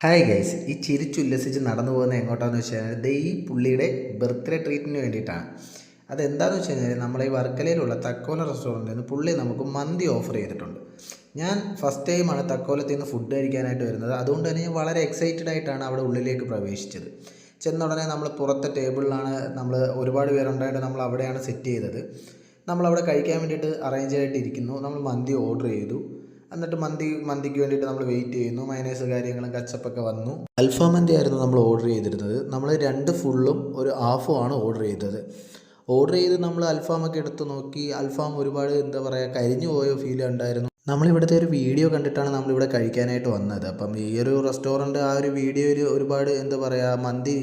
Hi guys, ഈ ചിരിച്ചുല്ലസിച്ച് നടന്നു പോകുന്നത് എങ്ങോട്ടാന്ന് വെച്ച് കഴിഞ്ഞാൽ ഈ പുള്ളിയുടെ ബർത്ത്ഡേ ട്രീറ്റിന് വേണ്ടിയിട്ടാണ്. അതെന്താണെന്ന് വെച്ച് കഴിഞ്ഞാൽ നമ്മളെ ഈ വർക്കലയിലുള്ള തക്കോല റെസ്റ്റോറൻറ്റിൽ നിന്ന് പുള്ളി നമുക്ക് മന്തി ഓഫർ ചെയ്തിട്ടുണ്ട്. ഞാൻ ഫസ്റ്റ് ടൈമാണ് തക്കോലത്തിൽ നിന്ന് ഫുഡ് കഴിക്കാനായിട്ട് വരുന്നത്. അതുകൊണ്ട് തന്നെ ഞാൻ വളരെ എക്സൈറ്റഡ് ആയിട്ടാണ് അവിടെ ഉള്ളിലേക്ക് പ്രവേശിച്ചത്. ചെന്ന ഉടനെ നമ്മൾ പുറത്തെ ടേബിളിലാണ്, നമ്മൾ ഒരുപാട് പേരുണ്ടായിട്ട് നമ്മൾ അവിടെയാണ് സെറ്റ് ചെയ്തത്. നമ്മളവിടെ കഴിക്കാൻ വേണ്ടിയിട്ട് അറേഞ്ച് ആയിട്ട് ഇരിക്കുന്നു. നമ്മൾ മന്തി ഓർഡർ ചെയ്തു. എന്നിട്ട് മന്തിക്ക് വേണ്ടിയിട്ട് നമ്മൾ വെയിറ്റ് ചെയ്യുന്നു. മയനൈസ് കാര്യങ്ങളും കച്ചപ്പൊക്കെ വന്നു. അൽഫാം മന്തി ആയിരുന്നു നമ്മൾ ഓർഡർ ചെയ്തിരുന്നത്. നമ്മൾ 2 ഫുള്ളും ഒരു ഹാഫും ആണ് ഓർഡർ ചെയ്തത്. ഓർഡർ ചെയ്ത് നമ്മൾ അൽഫാമൊക്കെ എടുത്ത് നോക്കി. അൽഫാം ഒരുപാട് കരിഞ്ഞു പോയ ഫീൽ ഉണ്ടായിരുന്നു. നമ്മളിവിടുത്തെ ഒരു വീഡിയോ കണ്ടിട്ടാണ് നമ്മളിവിടെ കഴിക്കാനായിട്ട് വന്നത്. അപ്പം ഈ ഒരു റെസ്റ്റോറൻറ്റ് ആ ഒരു വീഡിയോയിൽ ഒരുപാട് മന്തി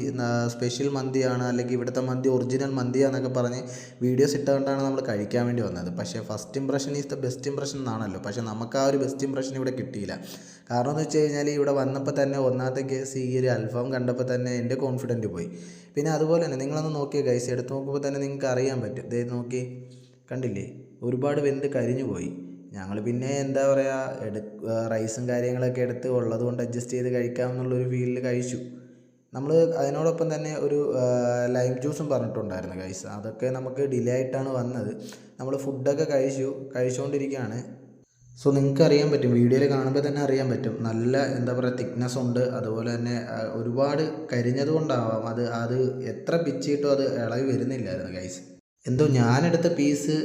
സ്പെഷ്യൽ മന്തിയാണ്, അല്ലെങ്കിൽ ഇവിടുത്തെ മന്തി ഒറിജിനൽ മന്തിയാണെന്നൊക്കെ പറഞ്ഞ് വീഡിയോസ് ഇട്ടുകൊണ്ടാണ് നമ്മൾ കഴിക്കാൻ വേണ്ടി വന്നത്. പക്ഷേ first impression is the best impression എന്നാണല്ലോ. പക്ഷേ നമുക്ക് ആ ഒരു ബെസ്റ്റ് ഇംപ്രഷൻ ഇവിടെ കിട്ടിയില്ല. കാരണം എന്ന് വെച്ച് കഴിഞ്ഞാൽ ഇവിടെ വന്നപ്പോൾ തന്നെ ഒന്നാമത്തെ കേസ് ഈ ഒരു അൽഫാം കണ്ടപ്പോൾ തന്നെ എൻ്റെ കോൺഫിഡൻറ്റ് പോയി. പിന്നെ അതുപോലെ തന്നെ നിങ്ങളൊന്ന് നോക്കിയേ ഗൈസ്, എടുത്ത് നോക്കുമ്പോൾ തന്നെ നിങ്ങൾക്ക് അറിയാൻ പറ്റും. ദേ നോക്കി, കണ്ടില്ലേ, ഒരുപാട് വെന്ത് കരിഞ്ഞു പോയി. ഞങ്ങൾ പിന്നെ റൈസും കാര്യങ്ങളൊക്കെ എടുത്ത് ഉള്ളത് കൊണ്ട് അഡ്ജസ്റ്റ് ചെയ്ത് കഴിക്കാമെന്നുള്ളൊരു ഫീലിൽ കഴിച്ചു. നമ്മൾ അതിനോടൊപ്പം തന്നെ ഒരു ലൈം ജ്യൂസും പറഞ്ഞിട്ടുണ്ടായിരുന്നു ഗൈസ്. അതൊക്കെ നമുക്ക് ഡിലേ ആയിട്ടാണ് വന്നത്. നമ്മൾ ഫുഡൊക്കെ കഴിച്ചുകൊണ്ടിരിക്കുകയാണ്. സോ നിങ്ങൾക്ക് അറിയാൻ പറ്റും, വീഡിയോയിൽ കാണുമ്പോൾ തന്നെ അറിയാൻ പറ്റും, നല്ല തിക്നെസ് ഉണ്ട്. അതുപോലെ തന്നെ ഒരുപാട് കരിഞ്ഞത് കൊണ്ടാവാം അത് എത്ര പിച്ചിട്ടോ അത് ഇളകി വരുന്നില്ലായിരുന്നു ഗൈസ്. എന്തോ ഞാനെടുത്ത പീസ്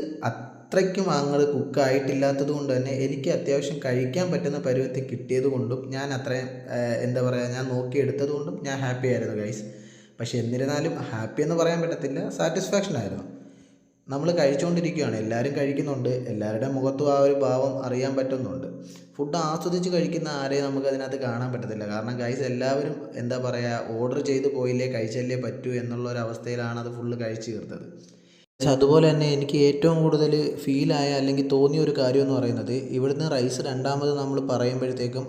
അത്രയ്ക്കും അങ്ങോട്ട് കുക്കായിട്ടില്ലാത്തത് കൊണ്ട് തന്നെ എനിക്ക് അത്യാവശ്യം കഴിക്കാൻ പറ്റുന്ന പരുവത്തിൽ കിട്ടിയത് കൊണ്ടും ഞാൻ അത്രയും ഞാൻ നോക്കിയെടുത്തത് കൊണ്ടും ഞാൻ ഹാപ്പി ആയിരുന്നു ഗൈസ്. പക്ഷേ എന്നിരുന്നാലും ഹാപ്പി എന്ന് പറയാൻ പറ്റത്തില്ല, സാറ്റിസ്ഫാക്ഷൻ ആയിരുന്നു. നമ്മൾ കഴിച്ചുകൊണ്ടിരിക്കുകയാണ്, എല്ലാവരും കഴിക്കുന്നുണ്ട്, എല്ലാവരുടെ മുഖത്തും ആ ഒരു ഭാവം അറിയാൻ പറ്റുന്നുണ്ട്. ഫുഡ് ആസ്വദിച്ച് കഴിക്കുന്ന ആരെയും നമുക്ക് അതിനകത്ത് കാണാൻ പറ്റത്തില്ല. കാരണം ഗൈസ് എല്ലാവരും ഓർഡർ ചെയ്ത് പോയില്ലേ, കഴിച്ചല്ലേ പറ്റൂ എന്നുള്ളൊരവസ്ഥയിലാണ് അത് ഫുള്ള് കഴിച്ച് തീർത്തത്. അതുപോലെ തന്നെ എനിക്ക് ഏറ്റവും കൂടുതൽ ഫീലായ അല്ലെങ്കിൽ തോന്നിയ ഒരു കാര്യം എന്ന് പറയുന്നത്, ഇവിടുന്ന് റൈസ് രണ്ടാമത് നമ്മൾ പറയുമ്പോഴത്തേക്കും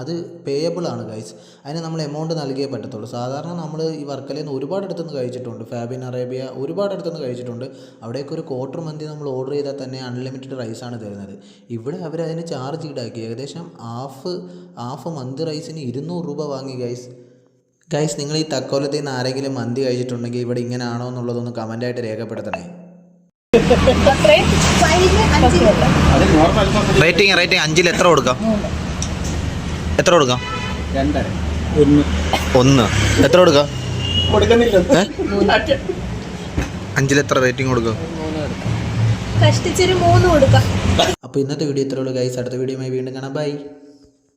അത് പേയബിൾ ആണ് ഗൈസ്. അതിന് നമ്മൾ എമൗണ്ട് നൽകിയേ പറ്റത്തുള്ളൂ. സാധാരണ നമ്മൾ ഈ വർക്കലയിൽ നിന്ന് ഒരുപാട് അടുത്തുനിന്ന് കഴിച്ചിട്ടുണ്ട്, ഫാബിൻ അറേബ്യ ഒരുപാട് അടുത്തുനിന്ന് കഴിച്ചിട്ടുണ്ട്. അവിടെയൊക്കെ ഒരു ക്വാർട്ടർ മന്തി നമ്മൾ ഓർഡർ ചെയ്താൽ തന്നെ അൺലിമിറ്റഡ് റൈസാണ് തരുന്നത്. ഇവിടെ അവരതിന് ചാർജ് ഈടാക്കി. ഏകദേശം ഹാഫ് മന്തി റൈസിന് 200 രൂപ വാങ്ങി ഗൈസ്. നിങ്ങൾ ഈ തക്കോലത്തിൽ നിന്ന് ആരെങ്കിലും മന്തി കഴിച്ചിട്ടുണ്ടെങ്കിൽ ഇവിടെ ഇങ്ങനെ ആണോ എന്നുള്ളതൊന്ന് കമൻ്റായിട്ട് രേഖപ്പെടുത്തണേ. റേറ്റിംഗ് 5-ൽ എത്ര കൊടുക്കാം? 1 എത്ര കൊടുക്കാം? 5-ൽ എത്ര റേറ്റിംഗ് കൊടുക്കാം? അപ്പോൾ ഇന്നത്തെ വീഡിയോ ഇത്രയുള്ളൂ ഗൈസ്. അടുത്ത വീഡിയോയുമായി വീണ്ടും കാണാം. ബൈ.